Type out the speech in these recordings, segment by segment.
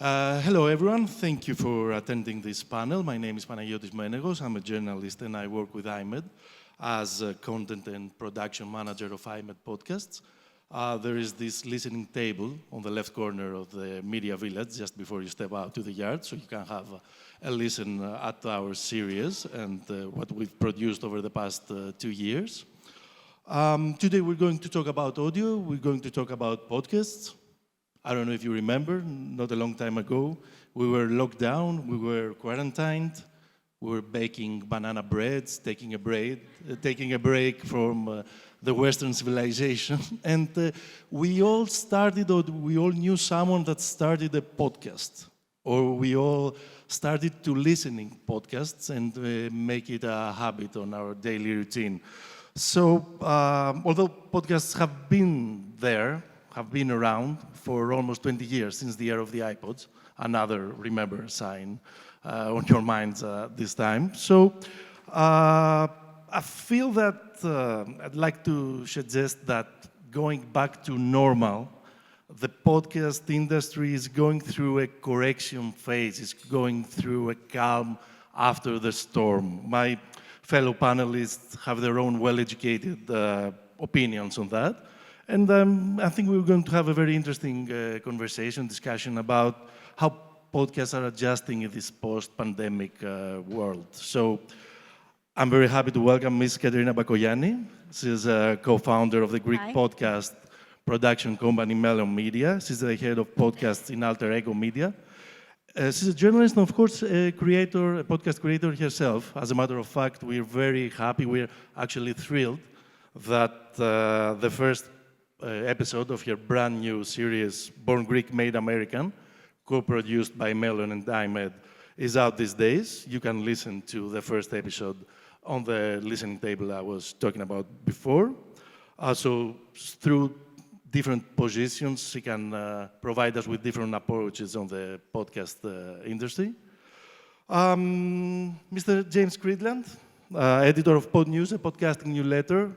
Hello, everyone. Thank you for attending this panel. My name is Panagiotis Menegos. I'm a journalist and I work with iMEdD as a content and production manager of iMEdD podcasts. There is this listening table on the left corner of the media village just before you step out to the yard, so you can have a listen at our series and what we've produced over the past 2 years. Today we're going to talk about audio, we're going to talk about podcasts. I don't know if you remember, not a long time ago, we were locked down, we were quarantined, we were baking banana breads, taking a break from the Western civilization, and we all knew someone that started a podcast, or we all started to listening podcasts and make it a habit on our daily routine. So, although podcasts have been around for almost 20 years, since the era of the iPods, another remember sign on your minds this time. So I feel that I'd like to suggest that going back to normal, the podcast industry is going through a correction phase, it's going through a calm after the storm. My fellow panelists have their own well-educated opinions on that. And I think we're going to have a very interesting discussion about how podcasts are adjusting in this post-pandemic world. So I'm very happy to welcome Ms. Katerina Bakogianni. She's a co-founder of the Greek podcast production company Melon Media. She's the head of podcasts in Alter Ego Media. She's a journalist and, of course, a podcast creator herself. As a matter of fact, we're very happy, we're actually thrilled that the first episode of her brand new series, Born Greek, Made American, co-produced by Melon and iMEdD, is out these days. You can listen to the first episode on the listening table I was talking about before. So through different positions, she can provide us with different approaches on the podcast industry. Mr. James Cridland, editor of Podnews, a podcasting newsletter,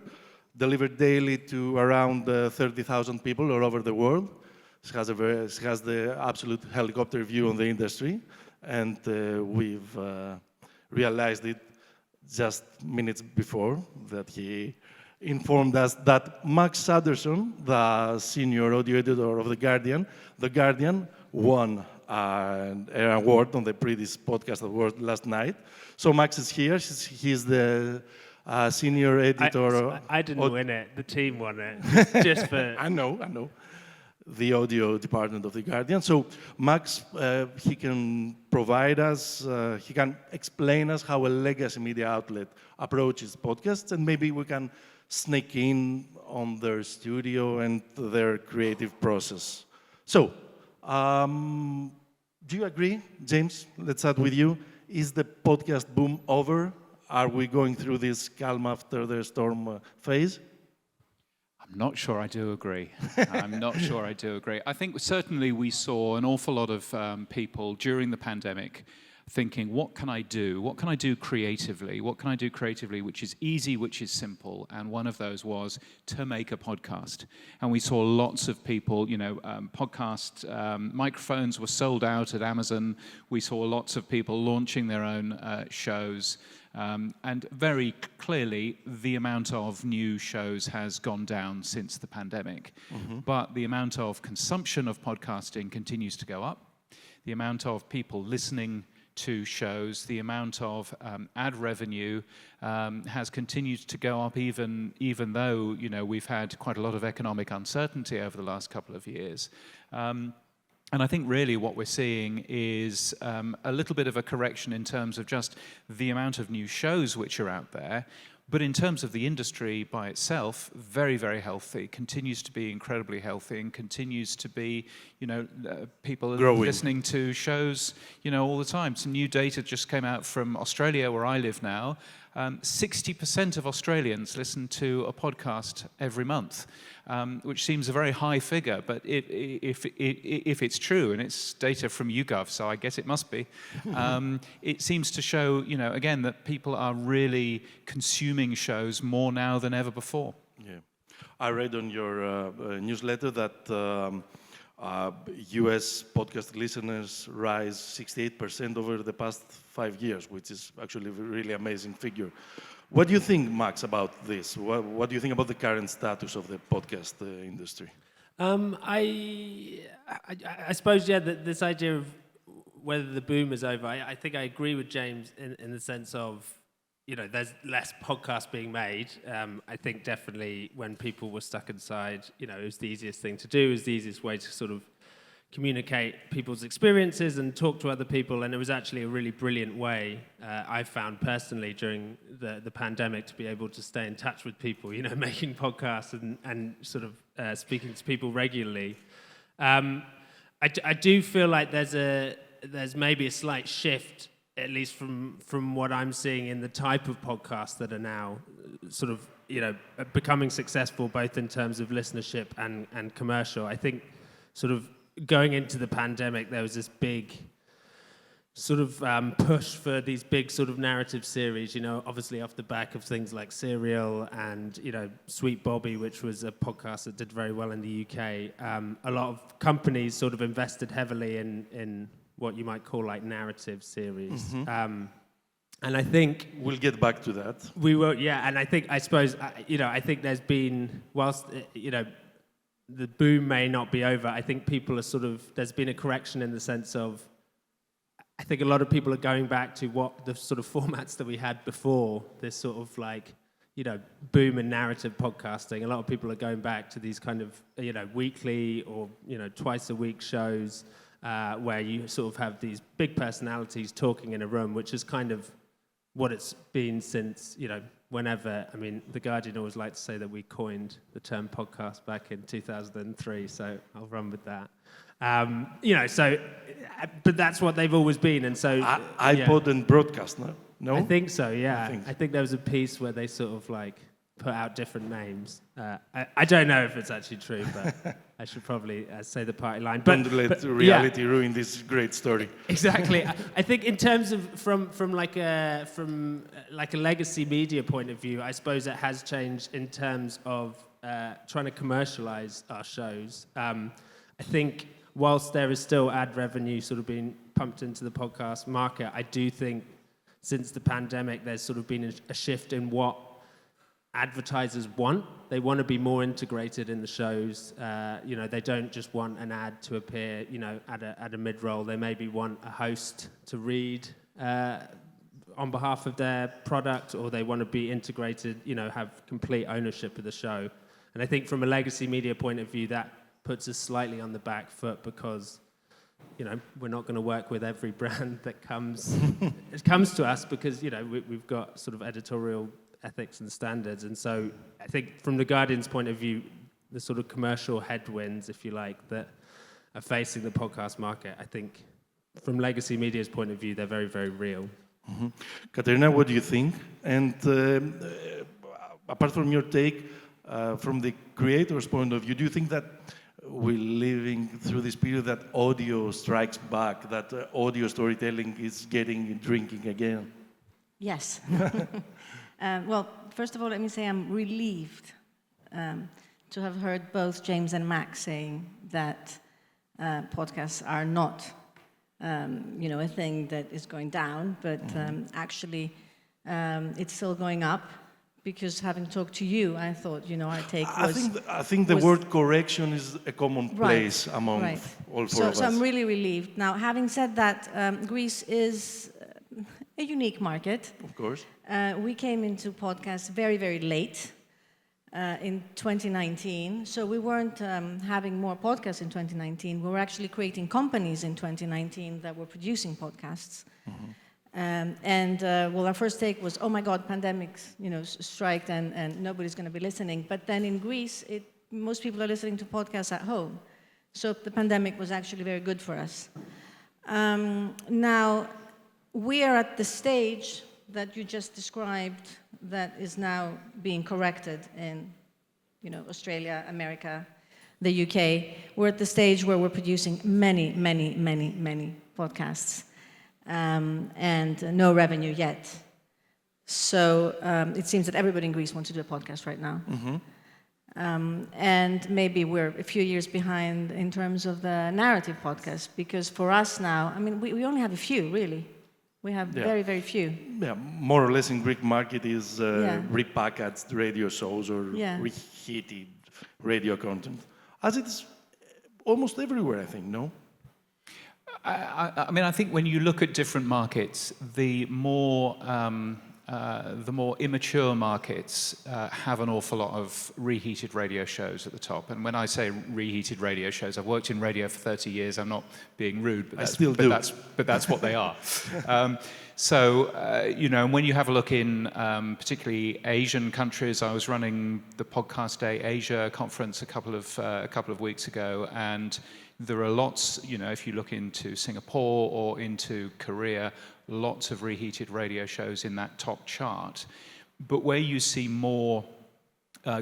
delivered daily to around 30,000 people all over the world. She has the absolute helicopter view on the industry, and we've realized it just minutes before that he informed us that Max Sanderson, the senior audio editor of The Guardian won an award on the previous podcast award last night. So Max is here. He's the senior editor. I didn't win it. The team won it. Just for I know. The audio department of The Guardian. So Max, he can provide us, he can explain us how a legacy media outlet approaches podcasts, and maybe we can sneak in on their studio and their creative process. So, do you agree, James? Let's start with you. Is the podcast boom over? Are we going through this calm after the storm phase? I'm not sure I do agree. I think certainly we saw an awful lot of people during the pandemic thinking, what can I do? What can I do creatively? What can I do creatively which is easy, which is simple? And one of those was to make a podcast. And we saw lots of people, podcast microphones were sold out at Amazon. We saw lots of people launching their own shows. And very clearly, the amount of new shows has gone down since the pandemic. Mm-hmm. But the amount of consumption of podcasting continues to go up. The amount of people listening to shows, the amount of ad revenue has continued to go up, even though we've had quite a lot of economic uncertainty over the last couple of years. And I think really what we're seeing is a little bit of a correction in terms of just the amount of new shows which are out there. But in terms of the industry by itself, very, very healthy, continues to be incredibly healthy and continues to be, people growing, listening to shows, all the time. Some new data just came out from Australia, where I live now. 60% of Australians listen to a podcast every month, which seems a very high figure, but if it's true, and it's data from YouGov, so I guess it must be, it seems to show, again, that people are really consuming shows more now than ever before. Yeah. I read on your newsletter that US podcast listeners rise 68% over the past 5 years, which is actually a really amazing figure. What do you think, Max, about this? What do you think about the current status of the podcast industry? I suppose, yeah, this idea of whether the boom is over, I think I agree with James in the sense of, there's less podcasts being made. I think definitely when people were stuck inside, it was the easiest thing to do, it was the easiest way to sort of communicate people's experiences and talk to other people, and it was actually a really brilliant way, I found personally during the pandemic, to be able to stay in touch with people, making podcasts and sort of speaking to people regularly. I do feel like there's maybe a slight shift, at least from what I'm seeing in the type of podcasts that are now sort of, becoming successful both in terms of listenership and commercial. I think sort of going into the pandemic, there was this big sort of push for these big sort of narrative series, obviously off the back of things like Serial and, Sweet Bobby, which was a podcast that did very well in the UK. A lot of companies sort of invested heavily in what you might call like narrative series. Mm-hmm. And I think we'll get back to that. We will, yeah. And I suppose, I think there's been, whilst, the boom may not be over, I think people are there's been a correction in the sense of, I think a lot of people are going back to what the sort of formats that we had before, this sort of like, boom in narrative podcasting. A lot of people are going back to these kind of, weekly or, twice a week shows where you sort of have these big personalities talking in a room, which is kind of what it's been since, whenever. I mean, The Guardian always like to say that we coined the term podcast back in 2003, so I'll run with that. But that's what they've always been, and so iPod and broadcast, no? I think so, yeah. I think there was a piece where they sort of like put out different names. I don't know if it's actually true, but I should probably say the party line. Don't let reality ruin this great story. Exactly. I think in terms of from like a legacy media point of view, I suppose it has changed in terms of trying to commercialize our shows. I think whilst there is still ad revenue sort of being pumped into the podcast market, I do think since the pandemic there's sort of been a shift in what advertisers want. They want to be more integrated in the shows. They don't just want an ad to appear, at a mid-roll. They maybe want a host to read on behalf of their product, or they want to be integrated, have complete ownership of the show. And I think from a legacy media point of view, that puts us slightly on the back foot because, we're not going to work with every brand that comes to us because, we've got sort of editorial ethics and standards. And so I think from the Guardian's point of view, the sort of commercial headwinds, if you like, that are facing the podcast market, I think from legacy media's point of view, they're very, very real. Mm-hmm. Katerina, what do you think? And apart from your take, from the creator's point of view, do you think that we're living through this period that audio strikes back, that audio storytelling is drinking again? Yes. Well, first of all, let me say I'm relieved to have heard both James and Max saying that podcasts are not, a thing that is going down, but actually it's still going up. Because having talked to you, I thought, our take was... I think the word correction is a common place among all four of us. So I'm really relieved. Now, having said that, Greece is a unique market. Of course. We came into podcasts very, very late in 2019. So we weren't having more podcasts in 2019. We were actually creating companies in 2019 that were producing podcasts. Mm-hmm. Our first take was, oh my God, pandemics, striked and nobody's going to be listening. But then in Greece, most people are listening to podcasts at home. So the pandemic was actually very good for us. Now, we are at the stage that you just described that is now being corrected in, Australia, America, the UK. We're at the stage where we're producing many, many, many, many podcasts. And no revenue yet. So it seems that everybody in Greece wants to do a podcast right now. And maybe we're a few years behind in terms of the narrative podcast, because for us now, I mean, we only have a few, really. We have very, very few. Yeah, more or less in Greek market is repackaged radio shows or reheated radio content, as it's almost everywhere, I think, no? I mean, I think when you look at different markets, the more immature markets have an awful lot of reheated radio shows at the top. And when I say reheated radio shows, I've worked in radio for 30 years. I'm not being rude, but that's what they are. You know, when you have a look in particularly Asian countries, I was running the Podcast Day Asia conference a couple of weeks ago, and there are lots, you know, if you look into Singapore or into Korea, lots of reheated radio shows in that top chart. But where you see more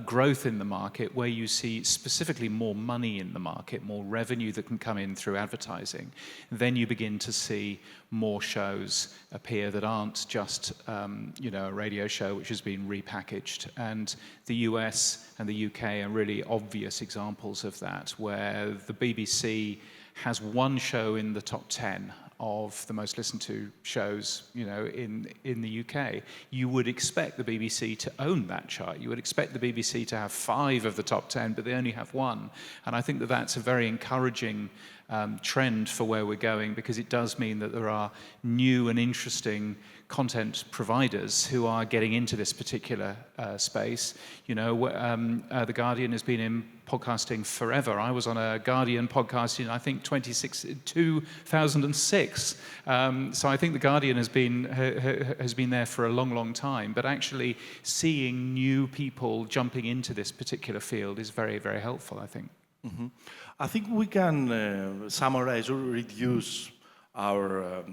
growth in the market, where you see specifically more money in the market, more revenue that can come in through advertising, then you begin to see more shows appear that aren't just you know, a radio show which has been repackaged. And the US and the UK are really obvious examples of that, where the BBC has one show in the top 10 of the most listened to shows, you know, in the UK. You would expect the BBC to own that chart. You would expect the BBC to have 5 of the top 10, but they only have 1. And I think that that's a very encouraging trend for where we're going, because it does mean that there are new and interesting content providers who are getting into this particular space. You know, The Guardian has been in podcasting forever. I was on a Guardian podcast in, I think, 2006. So I think The Guardian has been there for a long, long time. But actually seeing new people jumping into this particular field is very, very helpful, I think. Mm-hmm. I think we can summarize or reduce our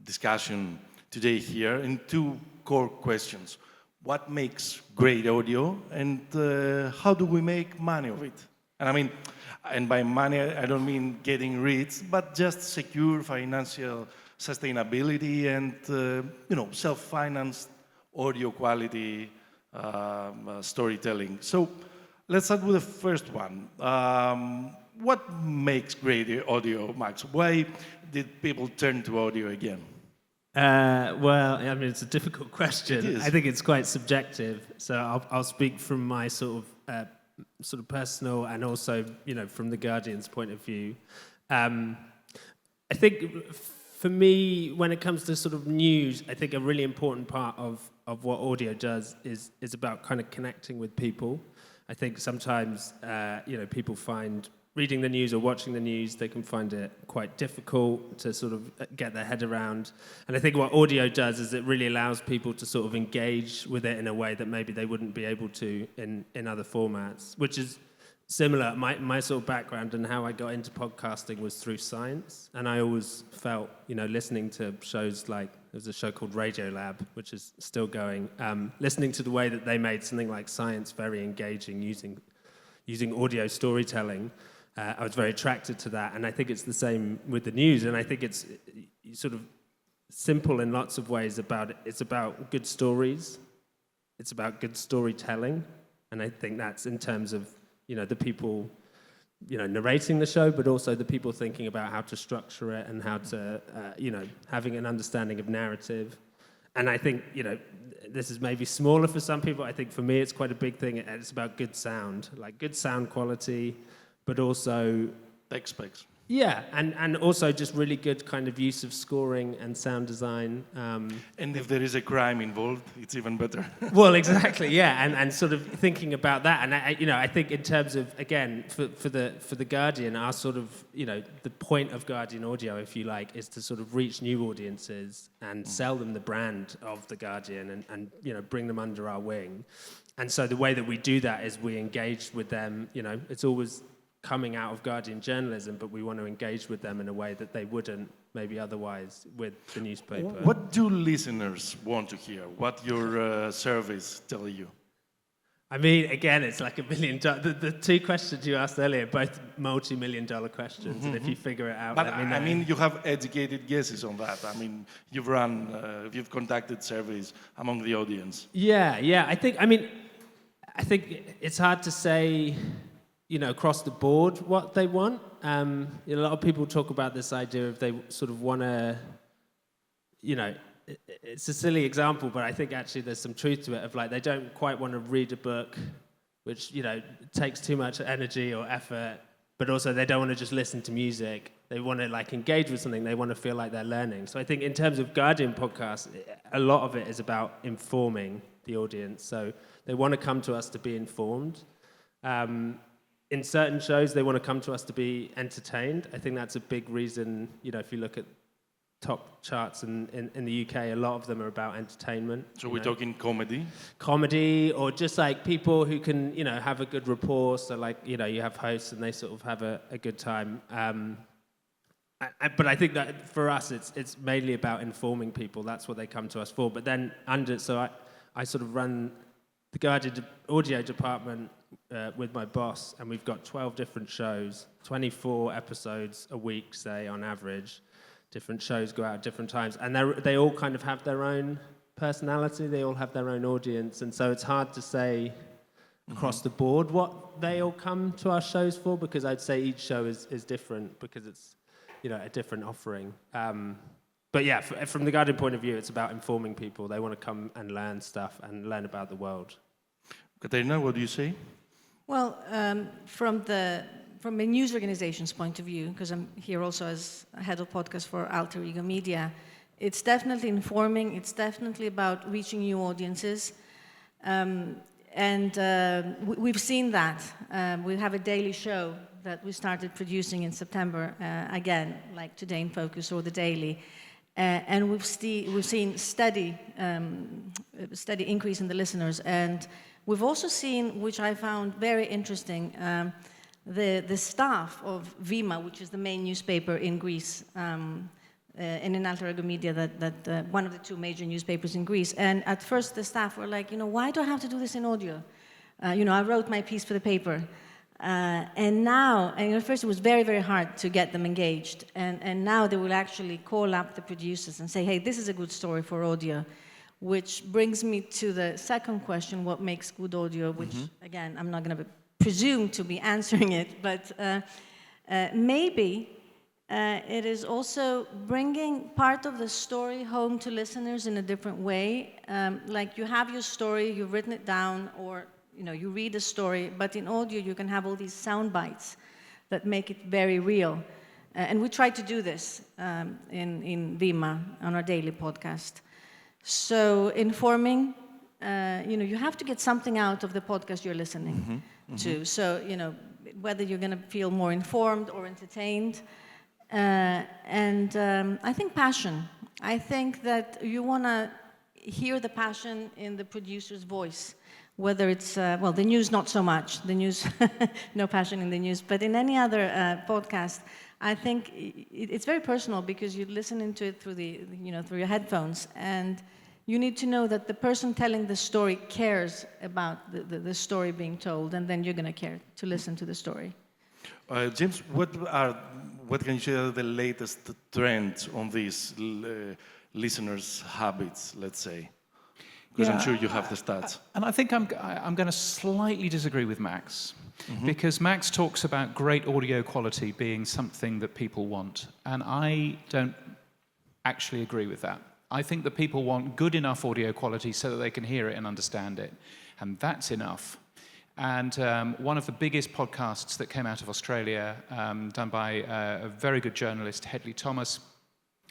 discussion today here in 2 core questions. What makes great audio, and how do we make money of it? And I mean, and by money, I don't mean getting rich, but just secure financial sustainability and, you know, self-financed audio quality storytelling. So let's start with the first one. What makes great audio, Max? Why did people turn to audio again? Well, I mean, it's a difficult question. It is. I think it's quite subjective. So I'll speak from my sort of personal, and also, you know, from the Guardian's point of view. I think for me, when it comes to sort of news, I think a really important part of what audio does is about kind of connecting with people. I think sometimes, you know, people find reading the news or watching the news, they can find it quite difficult to sort of get their head around. And I think what audio does is it really allows people to sort of engage with it in a way that maybe they wouldn't be able to in other formats, which is similar. My sort of background and how I got into podcasting was through science. And I always felt, you know, listening to shows like, there's a show called Radio Lab, which is still going, listening to the way that they made something like science very engaging using audio storytelling. I was very attracted to that, and I think it's the same with the news, and I think it's sort of simple in lots of ways it's about good stories, it's about good storytelling, and I think that's in terms of, you know, the people, you know, narrating the show, but also the people thinking about how to structure it and how to, you know, having an understanding of narrative. And I think, you know, this is maybe smaller for some people. I think for me it's quite a big thing. It's about good sound, like good sound quality, but also Tech specs. Yeah, and also just really good kind of use of scoring and sound design. And if there is a crime involved, it's even better. Well, exactly, yeah, and sort of thinking about that, and I think in terms of, again, for the Guardian, our sort of, you know, the point of Guardian Audio, if you like, is to sort of reach new audiences and sell them the brand of the Guardian, and you know, bring them under our wing. And so the way that we do that is we engage with them. You know, it's always coming out of Guardian journalism, but we want to engage with them in a way that they wouldn't maybe otherwise with the newspaper. What do listeners want to hear? What your surveys tell you? I mean, again, it's like $1 million. The two questions you asked earlier, both multi-million-dollar questions, and if you figure it out, But let me know. I mean, you have educated guesses on that. I mean, you've conducted surveys among the audience. Yeah. I think, I mean, I think it's hard to say, across the board what they want. A lot of people talk about this idea of they sort of want to, it's a silly example, but I think actually there's some truth to it, of like they don't quite want to read a book which, takes too much energy or effort, but also they don't want to just listen to music. They want to like engage with something. They want to feel like they're learning. So I think in terms of Guardian podcasts, a lot of it is about informing the audience. So they want to come to us to be informed. In certain shows, they want to come to us to be entertained. I think that's a big reason, if you look at top charts in the UK, a lot of them are about entertainment. So we're talking comedy? Comedy, or just like people who can, have a good rapport. So like, you have hosts and they sort of have a good time. But I think that for us, it's mainly about informing people. That's what they come to us for. But then I sort of run the Guardian audio department with my boss, and we've got 12 different shows, 24 episodes a week, say, on average. Different shows go out at different times, and they all kind of have their own personality. They all have their own audience, and so it's hard to say across the board what they all come to our shows for, because I'd say each show is different, because it's a different offering. But yeah, from the Guardian point of view, it's about informing people. They want to come and learn stuff and learn about the world. Katerina, what do you say? Well, from a news organization's point of view, because I'm here also as head of podcast for Alter Ego Media, it's definitely informing. It's definitely about reaching new audiences. We've seen that. We have a daily show that we started producing in September, again, like Today in Focus or The Daily. And we've seen steady increase in the listeners. And we've also seen, which I found very interesting, the staff of Vima, which is the main newspaper in Greece, and in Alter Ego Media, that one of the two major newspapers in Greece. And at first the staff were like, why do I have to do this in audio? I wrote my piece for the paper. And at first it was very, very hard to get them engaged. And now they will actually call up the producers and say, hey, this is a good story for audio. Which brings me to the second question, what makes good audio, which, again, I'm not going to presume to be answering it, but maybe it is also bringing part of the story home to listeners in a different way. Like you have your story, you've written it down, or you read a story, but in audio you can have all these sound bites that make it very real. And we try to do this in Vima on our daily podcast. So informing, you have to get something out of the podcast you're listening to. So, whether you're going to feel more informed or entertained. I think passion. I think that you want to hear the passion in the producer's voice. Whether it's, the news, not so much. The news, no passion in the news. But in any other podcast, I think it's very personal, because you listen into it through through your headphones, and you need to know that the person telling the story cares about the story being told, and then you're going to care to listen to the story. James, what can you share the latest trends on these listeners' habits, let's say? Because I'm sure you have the stats. And I think I'm going to slightly disagree with Max, because Max talks about great audio quality being something that people want, and I don't actually agree with that. I think that people want good enough audio quality so that they can hear it and understand it, and that's enough. And one of the biggest podcasts that came out of Australia, done by a very good journalist, Hedley Thomas,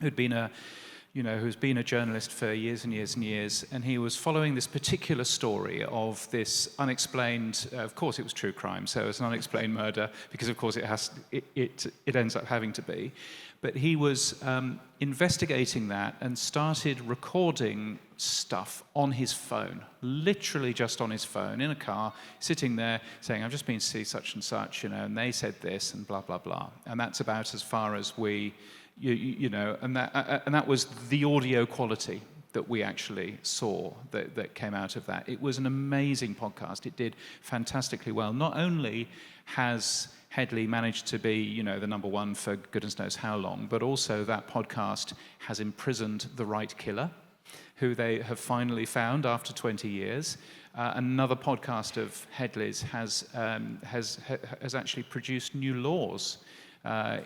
who's been a journalist for years and years and years, and he was following this particular story of this unexplained, of course it was true crime, so it's an unexplained murder, because of course it ends up having to be. But he was investigating that and started recording stuff on his phone, literally just on his phone, in a car, sitting there saying, I've just been to see such and such, and they said this, and blah, blah, blah. And that's about as far as we, and that was the audio quality that we actually saw that came out of that. It was an amazing podcast. It did fantastically well. Not only has Hedley managed to be, the number one for goodness knows how long, but also that podcast has imprisoned the right killer, who they have finally found after 20 years. Another podcast of Headley's has actually produced new laws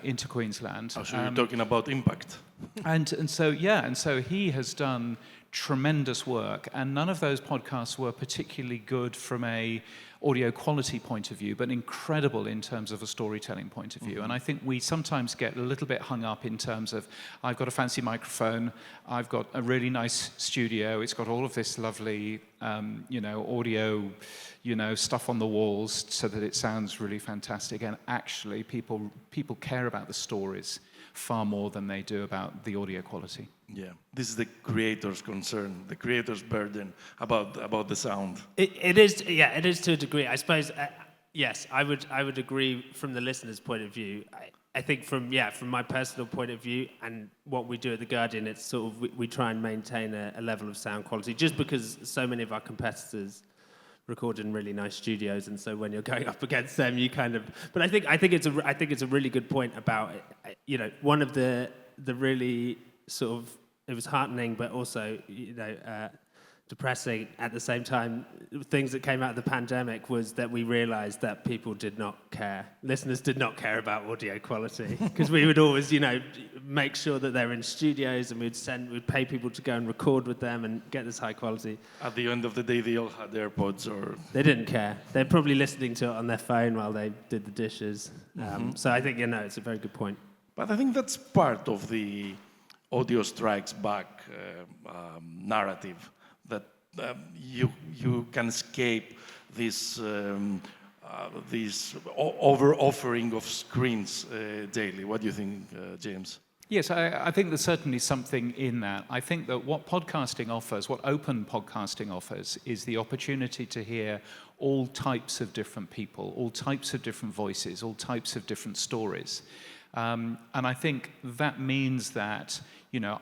into Queensland. Oh, so you're talking about impact. And so he has done tremendous work, and none of those podcasts were particularly good from a audio quality point of view, but incredible in terms of a storytelling point of view. And I think we sometimes get a little bit hung up in terms of, I've got a fancy microphone, I've got a really nice studio, it's got all of this lovely, audio, stuff on the walls so that it sounds really fantastic. And actually, people care about the stories far more than they do about the audio quality. Yeah, this is the creator's concern, the creator's burden about the sound. It is to a degree. I suppose, yes, I would agree from the listener's point of view. I think from my personal point of view and what we do at The Guardian, it's sort of, we try and maintain a level of sound quality, just because so many of our competitors record in really nice studios, and so when you're going up against them, you kind of. But I think it's a really good point about, one of the really sort of, it was heartening, but also depressing at the same time. Things that came out of the pandemic was that we realised that people did not care. Listeners did not care about audio quality, because we would always, make sure that they're in studios, and we'd pay people to go and record with them and get this high quality. At the end of the day, they all had AirPods or... They didn't care. They're probably listening to it on their phone while they did the dishes. So I think, it's a very good point. But I think that's part of the audio strikes back narrative, that you can escape this over-offering of screens daily. What do you think, James? Yes, I think there's certainly something in that. I think that what podcasting offers, what open podcasting offers, is the opportunity to hear all types of different people, all types of different voices, all types of different stories. And I think that means that,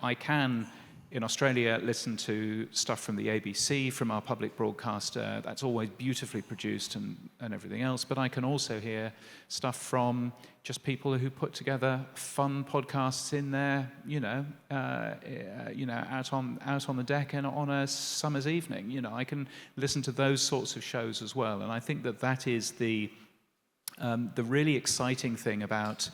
I can, in Australia, listen to stuff from the ABC, from our public broadcaster. That's always beautifully produced and everything else. But I can also hear stuff from just people who put together fun podcasts in there, out on the deck and on a summer's evening. I can listen to those sorts of shows as well. And I think that is the really exciting thing about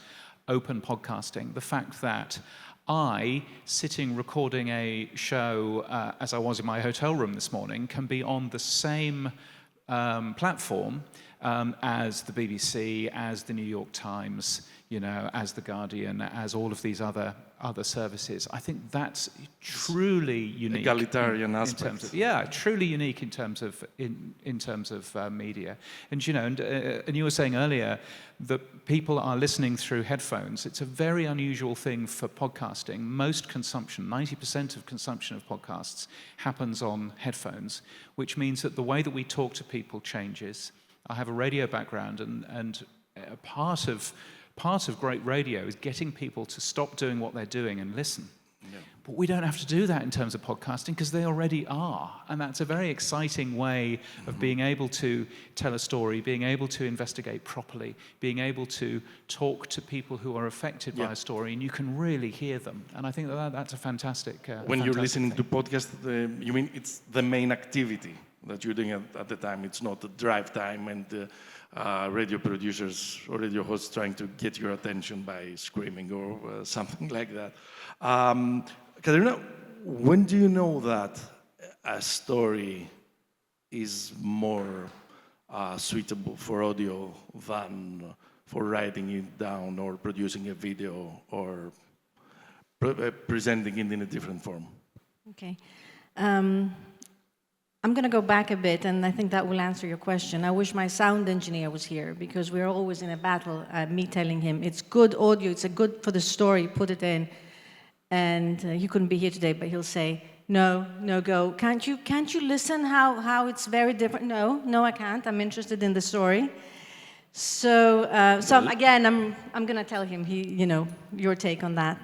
open podcasting, the fact that I, sitting recording a show as I was in my hotel room this morning, can be on the same platform as the BBC, as the New York Times, as the Guardian, as all of these other services. I think that's truly unique. Egalitarian aspect. Truly unique in terms of media. And and you were saying earlier that people are listening through headphones. It's a very unusual thing for podcasting. Most consumption, 90% of consumption of podcasts, happens on headphones, which means that the way that we talk to people changes. I have a radio background, and a part of great radio is getting people to stop doing what they're doing and listen. Yeah. But we don't have to do that in terms of podcasting, because they already are. And that's a very exciting way of being able to tell a story, being able to investigate properly, being able to talk to people who are affected by a story, and you can really hear them. And I think that's a fantastic When you're listening thing. to podcasts, you mean it's the main activity that you're doing at the time. It's not the drive time and radio producers or radio hosts trying to get your attention by screaming or something like that. Katerina, when do you know that a story is more suitable for audio than for writing it down or producing a video or presenting it in a different form? Okay. I'm going to go back a bit, and I think that will answer your question. I wish my sound engineer was here, because we're always in a battle, me telling him, it's good audio, it's good for the story, put it in. And he couldn't be here today, but he'll say, no, go. Can't you listen how it's very different? No, I can't. I'm interested in the story. So again, I'm going to tell him, your take on that.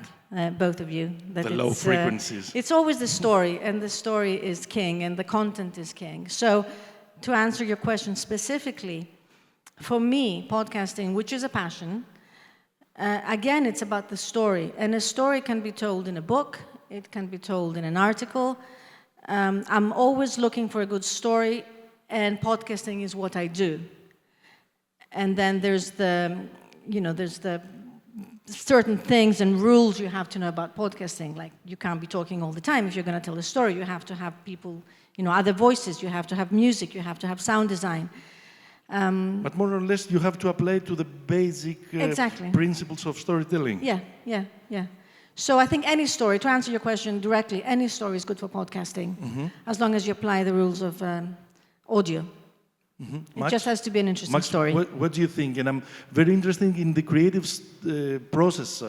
Both of you. That the low frequencies. It's always the story, and the story is king, and the content is king. So, to answer your question specifically, for me, podcasting, which is a passion, again, it's about the story. And a story can be told in a book, it can be told in an article. I'm always looking for a good story. and podcasting is what I do. And then there's the certain things and rules you have to know about podcasting. Like, you can't be talking all the time. If you're going to tell a story, you have to have people, other voices. You have to have music. You have to have sound design. But more or less, you have to apply to the basic Exactly. principles of storytelling. Yeah. So I think any story, to answer your question directly, any story is good for podcasting, as long as you apply the rules of audio. It just has to be an interesting Max, story. What do you think? And I'm very interested in the creative process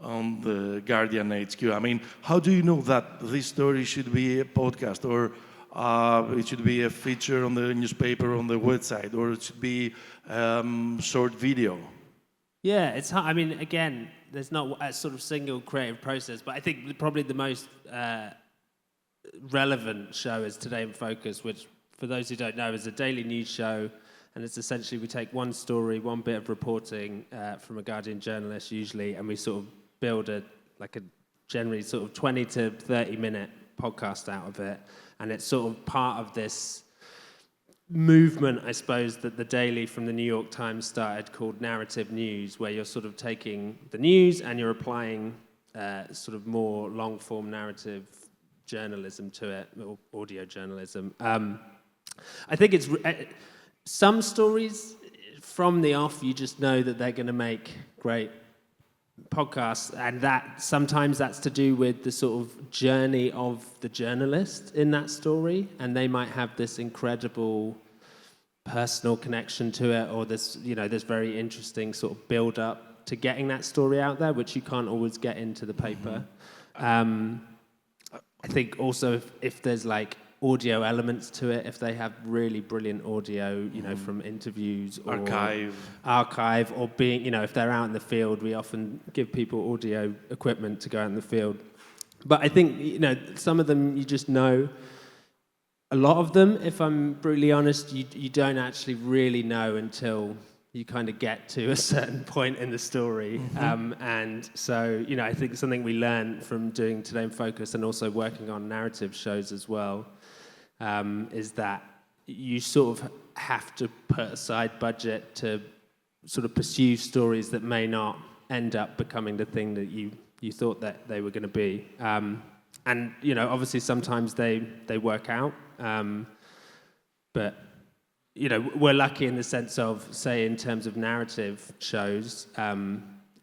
on the Guardian HQ. I mean, how do you know that this story should be a podcast, or it should be a feature on the newspaper, on the website, or it should be short video? Yeah, it's hard. I mean, again, there's not a sort of single creative process, but I think probably the most relevant show is Today in Focus, which, for those who don't know, is a daily news show, and it's essentially we take one story, one bit of reporting from a Guardian journalist usually, and we sort of build a generally sort of 20 to 30 minute podcast out of it, and it's sort of part of this movement, I suppose, that the Daily from the New York Times started, called narrative news, where you're sort of taking the news and you're applying sort of more long-form narrative journalism to it, or audio journalism. I think it's some stories from the off, you just know that they're going to make great podcasts, and that sometimes that's to do with the sort of journey of the journalist in that story, and they might have this incredible personal connection to it, or this very interesting sort of build up to getting that story out there, which you can't always get into the paper. I think also if there's like audio elements to it, if they have really brilliant audio, from interviews or archive, or being, if they're out in the field, we often give people audio equipment to go out in the field. But I think, some of them you just know. A lot of them, if I'm brutally honest, you don't actually really know until you kind of get to a certain point in the story. And so, I think something we learned from doing Today in Focus and also working on narrative shows as well, is that you sort of have to put aside budget to sort of pursue stories that may not end up becoming the thing that you thought that they were going to be. And, obviously sometimes they work out. But, we're lucky in the sense of, say, in terms of narrative shows,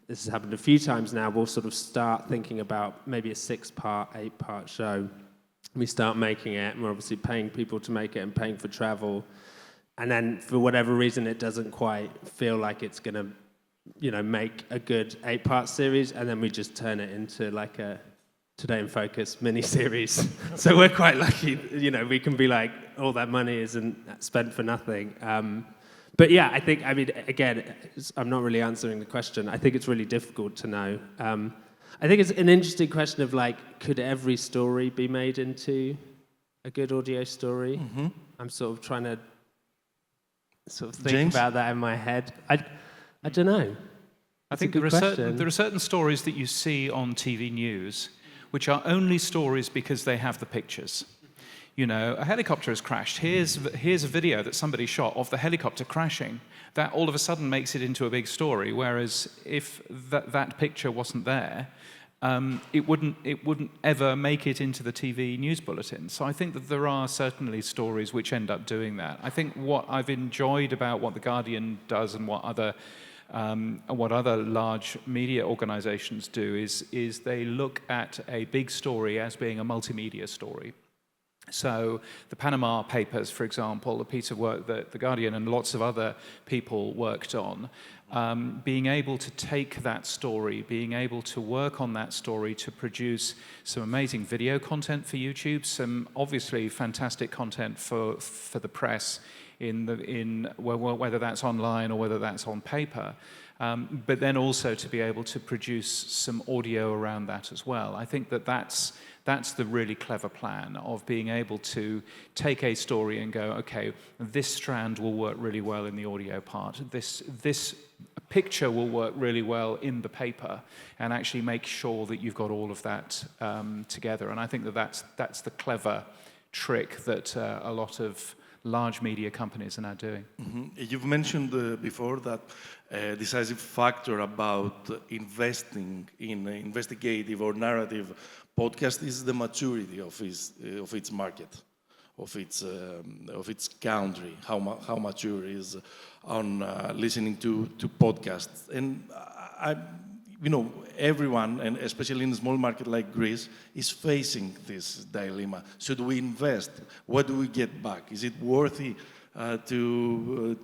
this has happened a few times now, we'll sort of start thinking about maybe a 6-part, 8-part show. We start making it, and we're obviously paying people to make it and paying for travel. And then for whatever reason, it doesn't quite feel like it's going to, make a good 8-part series, and then we just turn it into like a Today in Focus mini-series. So we're quite lucky, we can be like, all that money isn't spent for nothing. But yeah, again, I'm not really answering the question. I think it's really difficult to know. I think it's an interesting question of like, could every story be made into a good audio story? I'm sort of trying to think about that in my head. I don't know. I think there are certain stories that you see on TV news which are only stories because they have the pictures. A helicopter has crashed. Here's a video that somebody shot of the helicopter crashing. That all of a sudden makes it into a big story, whereas if that picture wasn't there, it wouldn't ever make it into the TV news bulletin. So I think that there are certainly stories which end up doing that. I think what I've enjoyed about what The Guardian does and what other large media organizations do is they look at a big story as being a multimedia story. So the Panama Papers, for example, a piece of work that The Guardian and lots of other people worked on, being able to take that story, being able to work on that story to produce some amazing video content for YouTube, some obviously fantastic content for the press, whether that's online or whether that's on paper, but then also to be able to produce some audio around that as well. I think that's the really clever plan of being able to take a story and go, okay, this strand will work really well in the audio part. This picture will work really well in the paper, and actually make sure that you've got all of that together. And I think that's the clever trick that a lot of large media companies are now doing. You've mentioned before that a decisive factor about investing in investigative or narrative podcast is the maturity of its market, of its country, how mature it is on listening to podcasts. And everyone, and especially in a small market like Greece, is facing this dilemma. Should we invest? What do we get back? Is it worthy to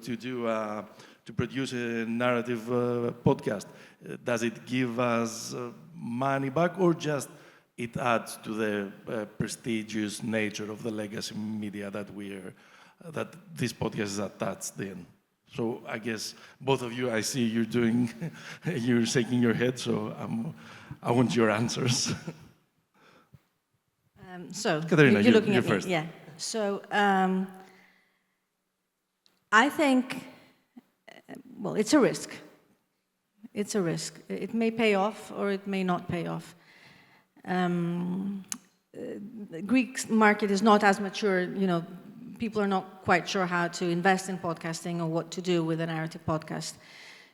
produce a narrative podcast? Does it give us money back, or just it adds to the prestigious nature of the legacy media that this podcast is attached in? So I guess both of you, I see you're shaking your head, so I want your answers. Katerina, you're looking at first. Me. Yeah. So I think, well, it's a risk. It's a risk. It may pay off or it may not pay off. The Greek market is not as mature, people are not quite sure how to invest in podcasting or what to do with a narrative podcast.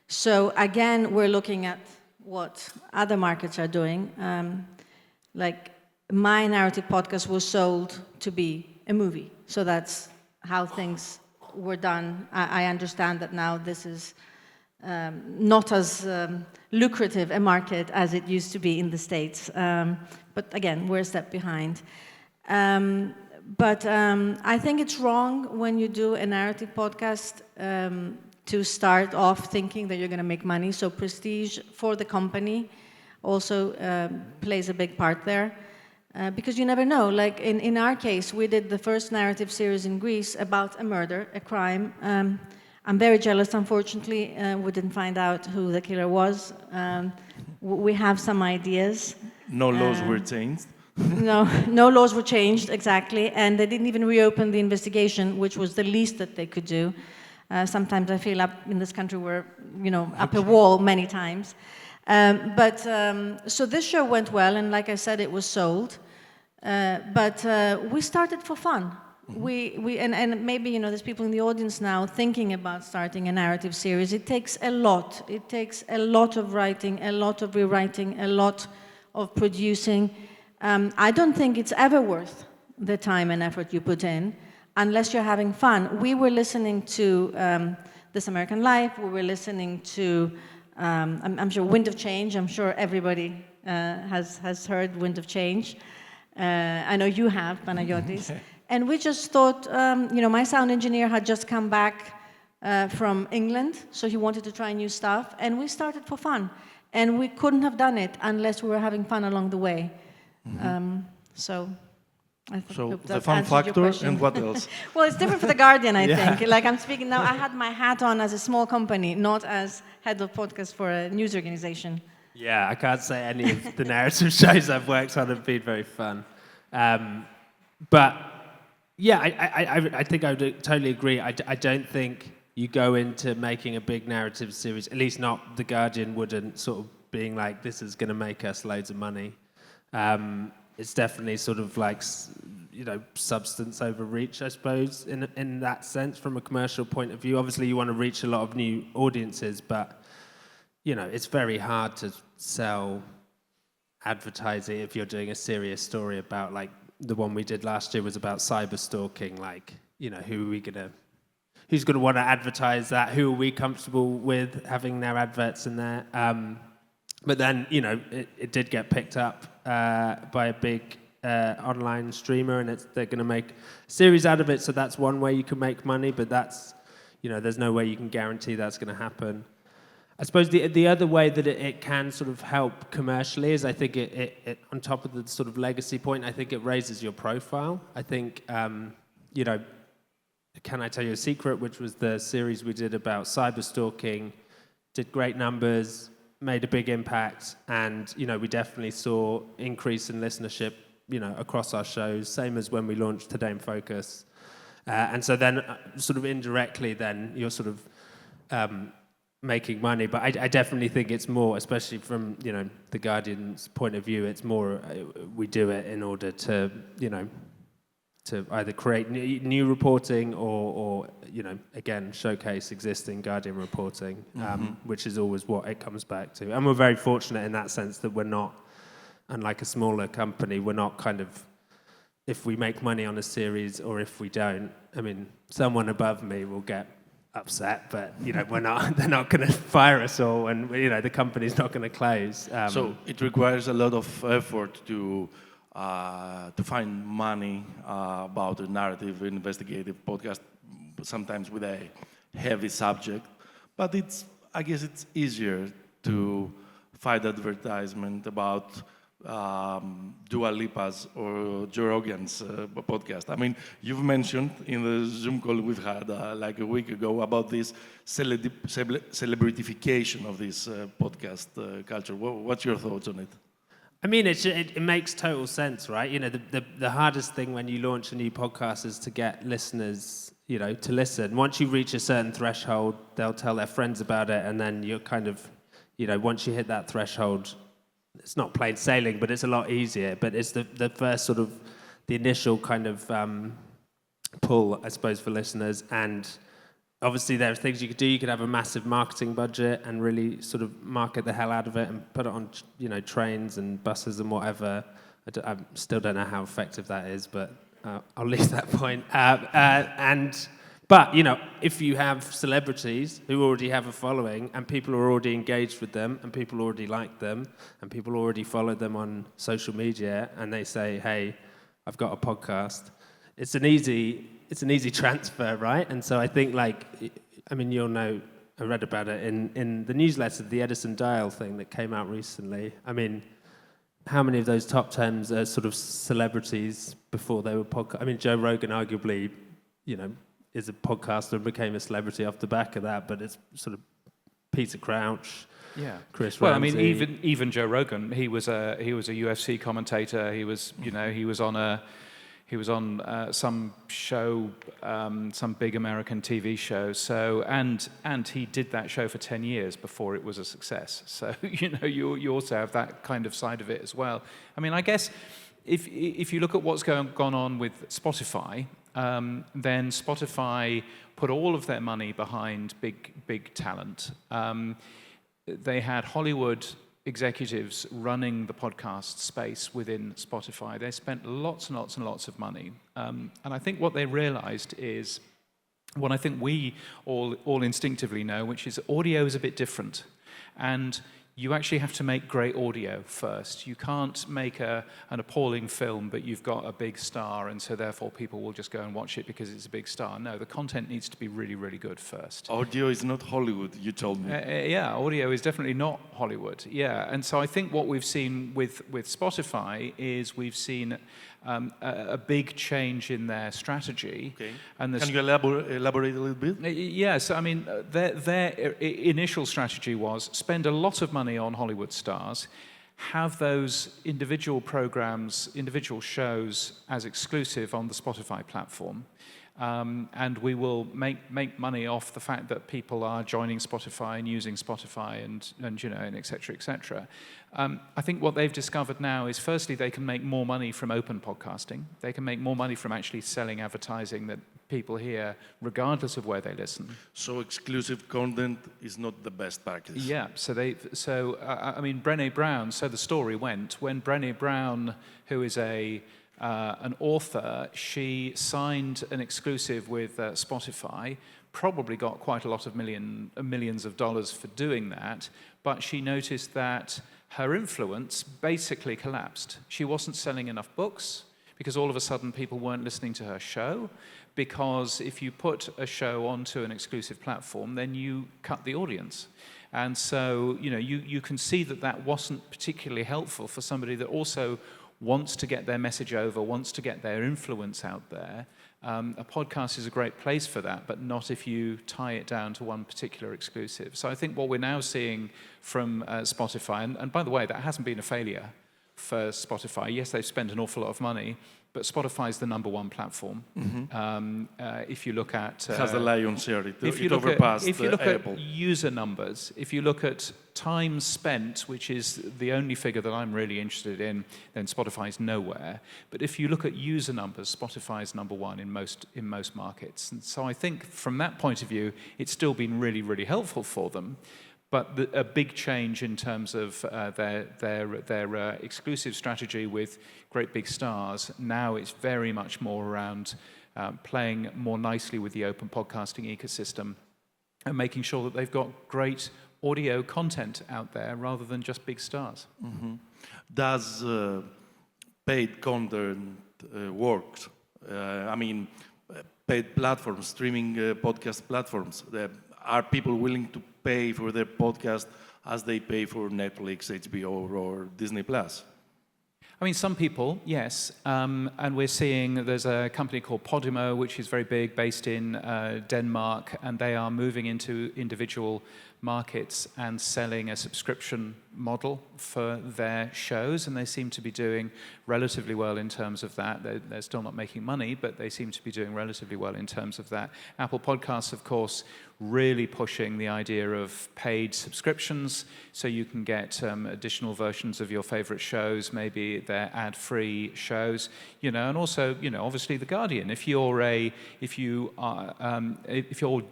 So again, we're looking at what other markets are doing. Like my narrative podcast was sold to be a movie. So that's how things were done. I understand that now this is not as lucrative a market as it used to be in the States. But again, we're a step behind. But I think it's wrong when you do a narrative podcast to start off thinking that you're going to make money. So prestige for the company also plays a big part there. Because you never know. Like in our case, we did the first narrative series in Greece about a murder, a crime. I'm very jealous, unfortunately. We didn't find out who the killer was. We have some ideas. No laws were changed. No laws were changed, exactly, and they didn't even reopen the investigation, which was the least that they could do. Sometimes I feel up in this country we're, up a wall many times. So this show went well, and like I said, it was sold. But we started for fun. And maybe, there's people in the audience now thinking about starting a narrative series. It takes a lot. It takes a lot of writing, a lot of rewriting, a lot of producing. I don't think it's ever worth the time and effort you put in unless you're having fun. We were listening to This American Life. We were listening to, I'm sure, Wind of Change. I'm sure everybody has heard Wind of Change. I know you have, Panagiotis. And we just thought, my sound engineer had just come back from England, so he wanted to try new stuff. And we started for fun. And we couldn't have done it unless we were having fun along the way. So I hope the that fun answered your factor, question. and what else? Well, it's different for The Guardian, I think. Like I'm speaking now, I had my hat on as a small company, not as head of podcast for a news organization. Yeah, I can't say any of the narrative shows I've worked on have been very fun. But yeah, I think I would totally agree. I don't think you go into making a big narrative series, at least not The Guardian wouldn't, sort of being like, this is going to make us loads of money. It's definitely sort of like, substance over reach, I suppose, in that sense, from a commercial point of view. Obviously, you want to reach a lot of new audiences, but, it's very hard to sell advertising if you're doing a serious story about, like, the one we did last year was about cyber stalking, like, who's going to want to advertise that? Who are we comfortable with having their adverts in there? But then, it did get picked up by a big online streamer, and they're going to make a series out of it. So that's one way you can make money, but that's, there's no way you can guarantee that's going to happen. I suppose the other way that it can sort of help commercially is I think it on top of the sort of legacy point, I think it raises your profile. I think, Can I Tell You a Secret, which was the series we did about cyber stalking, did great numbers, made a big impact, and we definitely saw increase in listenership across our shows, same as when we launched Today in Focus. And so then sort of indirectly then you're sort of making money, but I definitely think it's more, especially from the Guardian's point of view, it's more we do it in order to to either create new reporting or again, showcase existing Guardian reporting, which is always what it comes back to. And we're very fortunate in that sense that we're not, unlike a smaller company, we're not kind of, if we make money on a series or if we don't, I mean, someone above me will get upset, but they're not going to fire us all, and the company's not going to close. So it requires a lot of effort to find money about a narrative, investigative podcast, sometimes with a heavy subject. But I guess it's easier to find advertisement about Dua Lipa's or Joe Rogan's podcast. I mean, you've mentioned in the Zoom call we've had like a week ago about this celebrityfication of this podcast culture. What's your thoughts on it? I mean, it makes total sense, right? The hardest thing when you launch a new podcast is to get listeners, to listen. Once you reach a certain threshold, they'll tell their friends about it, and then you're kind of, once you hit that threshold, it's not plain sailing, but it's a lot easier. But it's the first sort of, the initial kind of pull, I suppose, for listeners. And obviously there are things you could do. You could have a massive marketing budget and really sort of market the hell out of it and put it on, trains and buses and whatever. I still don't know how effective that is, but I'll leave that point. But, if you have celebrities who already have a following and people are already engaged with them and people already like them and people already follow them on social media and they say, hey, I've got a podcast, it's an easy transfer, right? And so I think, you'll know, I read about it in the newsletter, the Edison Dial thing that came out recently. I mean, how many of those top 10s are sort of celebrities before they were podcast? I mean, Joe Rogan arguably, is a podcaster and became a celebrity off the back of that, but it's sort of Peter Crouch, Chris Ramsey. Well, I mean, even Joe Rogan, he was a UFC commentator. He was on some show, some big American TV show. So and he did that show for 10 years before it was a success. So you also have that kind of side of it as well. I mean, I guess if you look at what's gone on with Spotify, then Spotify put all of their money behind big talent. They had Hollywood executives running the podcast space within Spotify. They spent lots and lots and lots of money. And I think what they realized is what I think we all instinctively know, which is audio is a bit different. And you actually have to make great audio first. You can't make an appalling film, but you've got a big star, and so therefore people will just go and watch it because it's a big star. No, the content needs to be really, really good first. Audio is not Hollywood, you told me. Yeah, audio is definitely not Hollywood. Yeah, and so I think what we've seen with Spotify is we've seen a big change in their strategy. Okay. And can you elaborate a little bit? Yes, I mean, their initial strategy was spend a lot of money on Hollywood stars, have those individual programs, individual shows as exclusive on the Spotify platform, and we will make money off the fact that people are joining Spotify and using Spotify and et cetera, et cetera. I think what they've discovered now is, firstly, they can make more money from open podcasting. They can make more money from actually selling advertising that people hear regardless of where they listen. So exclusive content is not the best practice. Yeah, I mean, Brené Brown, so the story went, when Brené Brown, who is an author, she signed an exclusive with Spotify, probably got quite a lot of millions of dollars for doing that, but she noticed that her influence basically collapsed. She wasn't selling enough books because all of a sudden people weren't listening to her show, because if you put a show onto an exclusive platform, then you cut the audience. And so, you can see that wasn't particularly helpful for somebody that also wants to get their message over, wants to get their influence out there. A podcast is a great place for that, but not if you tie it down to one particular exclusive. So I think what we're now seeing from Spotify, and by the way, that hasn't been a failure for Spotify. Yes, they've spent an awful lot of money, but Spotify is the number one platform. If you look at... has the lion's share. If you look at user numbers, if you look at time spent, which is the only figure that I'm really interested in, then Spotify's nowhere. But if you look at user numbers, Spotify is number one in most markets. And so I think from that point of view, it's still been really, really helpful for them. But a big change in terms of their exclusive strategy with great big stars, now it's very much more around playing more nicely with the open podcasting ecosystem and making sure that they've got great audio content out there rather than just big stars. Does paid content work? I mean, paid platforms, streaming podcast platforms, are people willing to pay for their podcast as they pay for Netflix, HBO, or Disney+? I mean, some people, yes. And we're seeing there's a company called Podnews, which is very big, based in Denmark, and they are moving into individual markets and selling a subscription model for their shows, and they seem to be doing relatively well in terms of that. They're still not making money, but they seem to be doing relatively well in terms of that. Apple Podcasts, of course, really pushing the idea of paid subscriptions, so you can get additional versions of your favorite shows, maybe they're ad-free shows, and also, obviously The Guardian. If your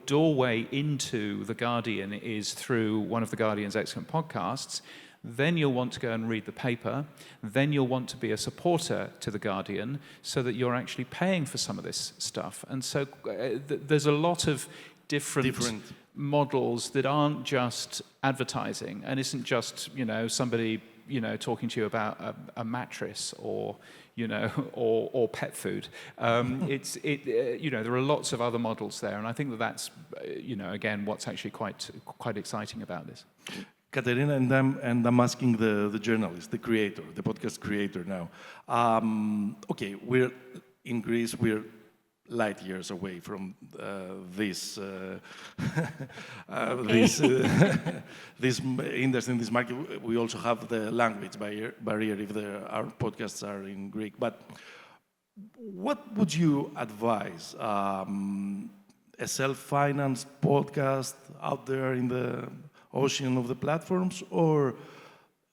doorway into The Guardian is through one of The Guardian's excellent podcasts, then you'll want to go and read the paper, then you'll want to be a supporter to The Guardian so that you're actually paying for some of this stuff. And so there's a lot of different models that aren't just advertising and isn't just, somebody, talking to you about a mattress or pet food. There are lots of other models there, and I think that's, again, what's actually quite exciting about this. Katerina, and I'm asking the journalist, the creator, the podcast creator now. Okay, we're in Greece, we're light years away from this industry, in this market. We also have the language barrier if our podcasts are in Greek. But what would you advise? A self-financed podcast out there in the ocean of the platforms, or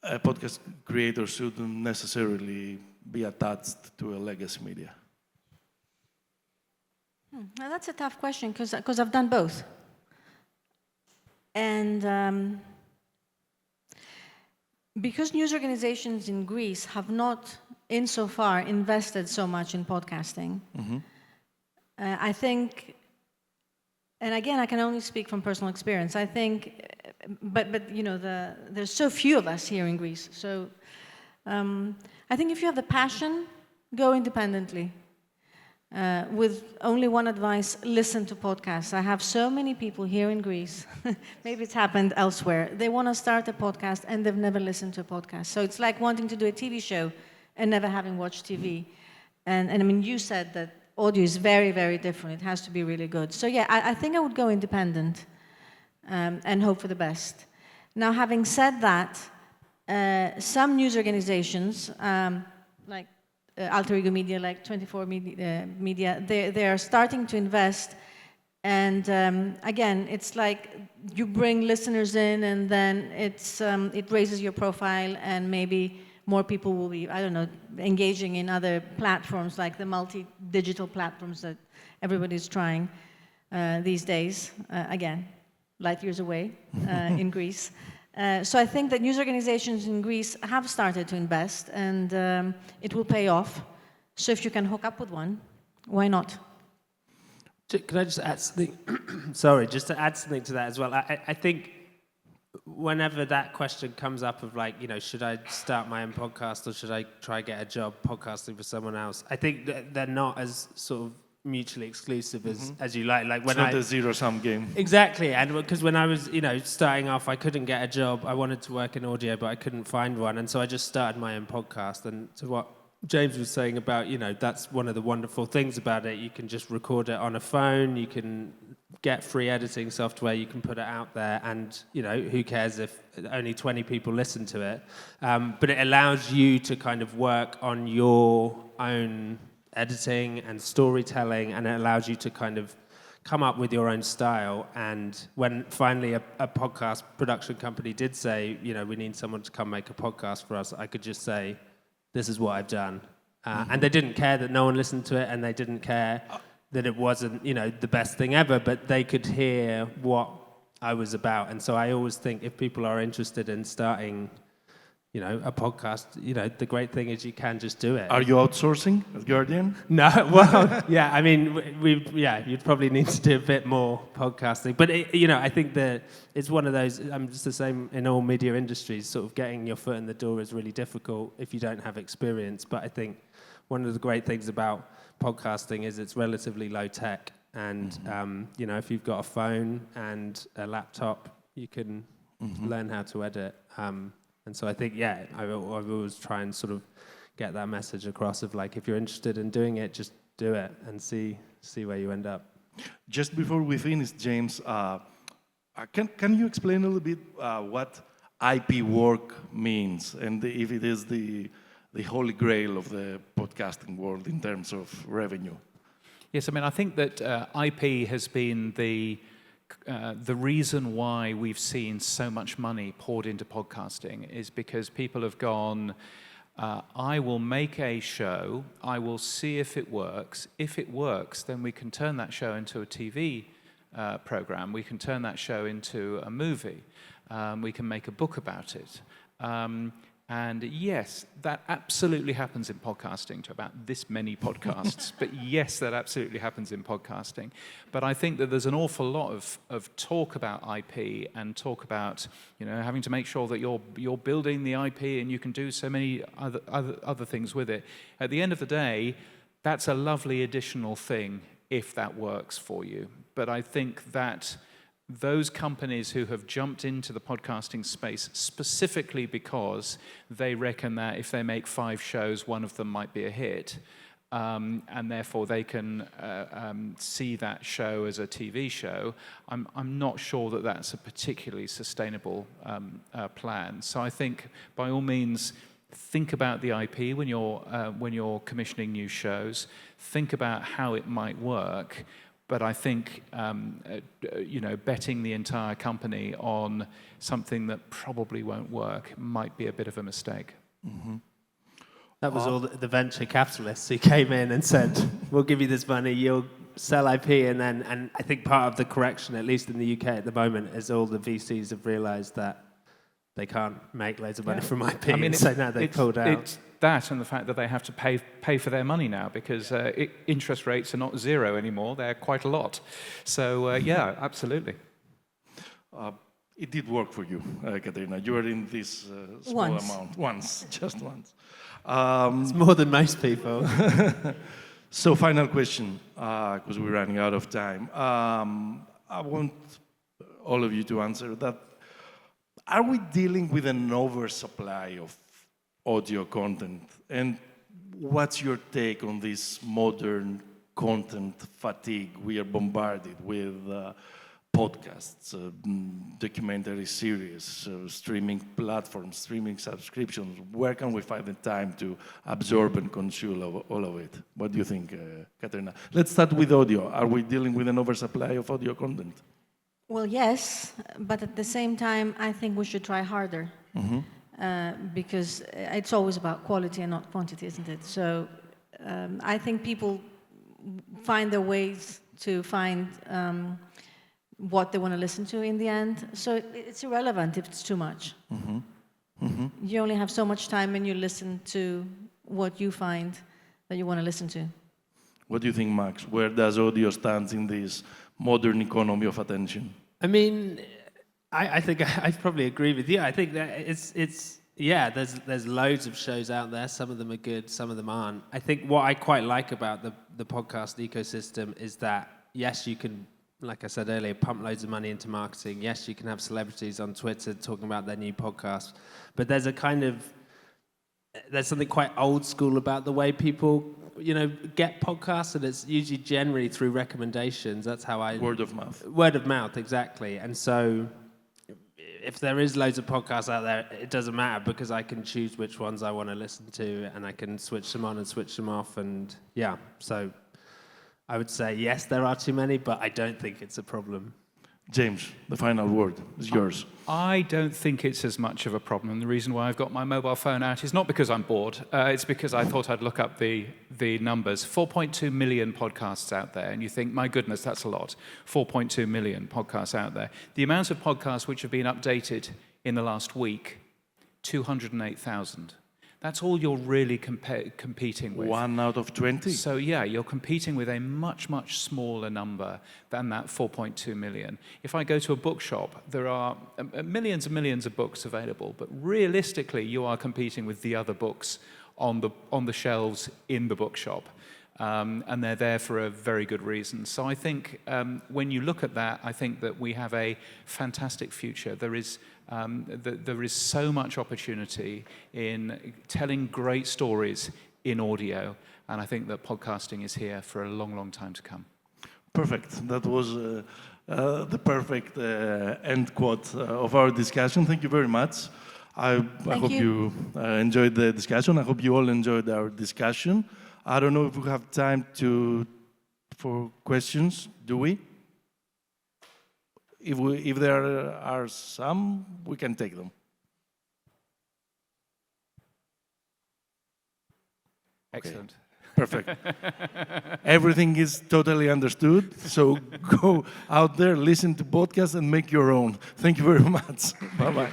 a podcast creator shouldn't necessarily be attached to a legacy media? Now that's a tough question because I've done both. And because news organizations in Greece have not, insofar, invested so much in podcasting, I think, and again, I can only speak from personal experience, I think, but there's so few of us here in Greece. So I think if you have the passion, go independently. With only one advice, listen to podcasts. I have so many people here in Greece, maybe it's happened elsewhere, they want to start a podcast and they've never listened to a podcast. So it's like wanting to do a TV show and never having watched TV. And I mean, you said that audio is very, very different. It has to be really good. So yeah, I think I would go independent and hope for the best. Now, having said that, some news organizations, like Alter Ego Media, like 24 Media, they are starting to invest. And again, it's like you bring listeners in, and then it raises your profile, and maybe more people will be, I don't know, engaging in other platforms, like the multi-digital platforms that everybody's trying these days. Again, light years away in Greece. So I think that news organizations in Greece have started to invest, and it will pay off. So if you can hook up with one, why not? Can I just add something? Sorry, just to add something to that as well. I think whenever that question comes up of like, should I start my own podcast or should I try get a job podcasting for someone else? I think that they're not as sort of mutually exclusive as you like. Like when it's not a zero-sum game. Exactly, and because when I was starting off, I couldn't get a job. I wanted to work in audio, but I couldn't find one, and so I just started my own podcast. And to what James was saying about that's one of the wonderful things about it. You can just record it on a phone. You can get free editing software. You can put it out there, and who cares if only 20 people listen to it? But it allows you to kind of work on your own editing and storytelling, and it allows you to kind of come up with your own style. And when finally a podcast production company did say, we need someone to come make a podcast for us, I could just say, this is what I've done. And they didn't care that no one listened to it, and they didn't care that it wasn't, the best thing ever, but they could hear what I was about. And so I always think if people are interested in starting, a podcast, the great thing is you can just do it. Are you outsourcing at Guardian? No, well, yeah, I mean, you'd probably need to do a bit more podcasting. But, I think that it's one of those, I'm just the same in all media industries, sort of getting your foot in the door is really difficult if you don't have experience. But I think one of the great things about podcasting is it's relatively low tech. And, if you've got a phone and a laptop, you can learn how to edit. And so I think, I always try and sort of get that message across of like, if you're interested in doing it, just do it and see where you end up. Just before we finish, James, can you explain a little bit what IP work means and if it is the holy grail of the podcasting world in terms of revenue? Yes, I mean, I think that IP has been the reason why we've seen so much money poured into podcasting is because people have gone, I will make a show, I will see if it works. If it works, then we can turn that show into a TV program. We can turn that show into a movie. We can make a book about it. And yes, that absolutely happens in podcasting, to about this many podcasts. But yes, that absolutely happens in podcasting. But I think that there's an awful lot of talk about IP and talk about, having to make sure that you're building the IP and you can do so many other things with it. At the end of the day, that's a lovely additional thing if that works for you. But I think that those companies who have jumped into the podcasting space specifically because they reckon that if they make 5 shows, one of them might be a hit, and therefore they can see that show as a TV show, I'm not sure that that's a particularly sustainable plan. So I think, by all means, think about the IP when you're commissioning new shows. Think about how it might work. But I think, betting the entire company on something that probably won't work might be a bit of a mistake. Mm-hmm. That was all the venture capitalists who came in and said, we'll give you this money, you'll sell IP, and I think part of the correction, at least in the UK at the moment, is all the VCs have realised that they can't make loads of money from IP, so now they've pulled out. It's that and the fact that they have to pay for their money now because interest rates are not 0 anymore, they're quite a lot. So, absolutely. It did work for you, Katerina. You were in this small amount. Once, just once. It's more than most people. So, final question, because we're running out of time. I want all of you to answer that. Are we dealing with an oversupply of audio content? And what's your take on this modern content fatigue? We are bombarded with podcasts, documentary series, streaming platforms, streaming subscriptions. Where can we find the time to absorb and consume all of it? What do you think, Katerina? Let's start with audio. Are we dealing with an oversupply of audio content? Well, yes, but at the same time, I think we should try harder. Because it's always about quality and not quantity, isn't it? So I think people find their ways to find what they want to listen to in the end. So it's irrelevant if it's too much. You only have so much time and you listen to what you find that you want to listen to. What do you think, Max? Where does audio stand in this modern economy of attention? I mean, I think I probably agree with you. I think that there's loads of shows out there. Some of them are good, some of them aren't. I think what I quite like about the podcast ecosystem is that, yes, you can, like I said earlier, pump loads of money into marketing. Yes, you can have celebrities on Twitter talking about their new podcast. But there's something quite old school about the way people, get podcasts, and it's usually generally through recommendations. That's how I... Word of mouth. Word of mouth, exactly. And so if there is loads of podcasts out there, it doesn't matter because I can choose which ones I want to listen to, and I can switch them on and switch them off, and yeah. So I would say yes, there are too many, but I don't think it's a problem. James, the final word is yours. I don't think it's as much of a problem. The reason why I've got my mobile phone out is not because I'm bored. It's because I thought I'd look up the numbers. 4.2 million podcasts out there, and you think, my goodness, that's a lot. 4.2 million podcasts out there. The amount of podcasts which have been updated in the last week, 208,000. That's all you're really competing with. 1 out of 20? So yeah, you're competing with a much, much smaller number than that 4.2 million. If I go to a bookshop, there are millions and millions of books available, but realistically, you are competing with the other books on the shelves in the bookshop. And they're there for a very good reason. So I think when you look at that, I think that we have a fantastic future. There is so much opportunity in telling great stories in audio, and I think that podcasting is here for a long, long time to come. Perfect. That was the perfect end quote of our discussion. Thank you very much. I hope you enjoyed the discussion. I hope you all enjoyed our discussion. I don't know if we have time for questions. Do we? If there are some, we can take them. Excellent. Okay. Perfect. Everything is totally understood. So go out there, listen to podcasts, and make your own. Thank you very much. Bye-bye.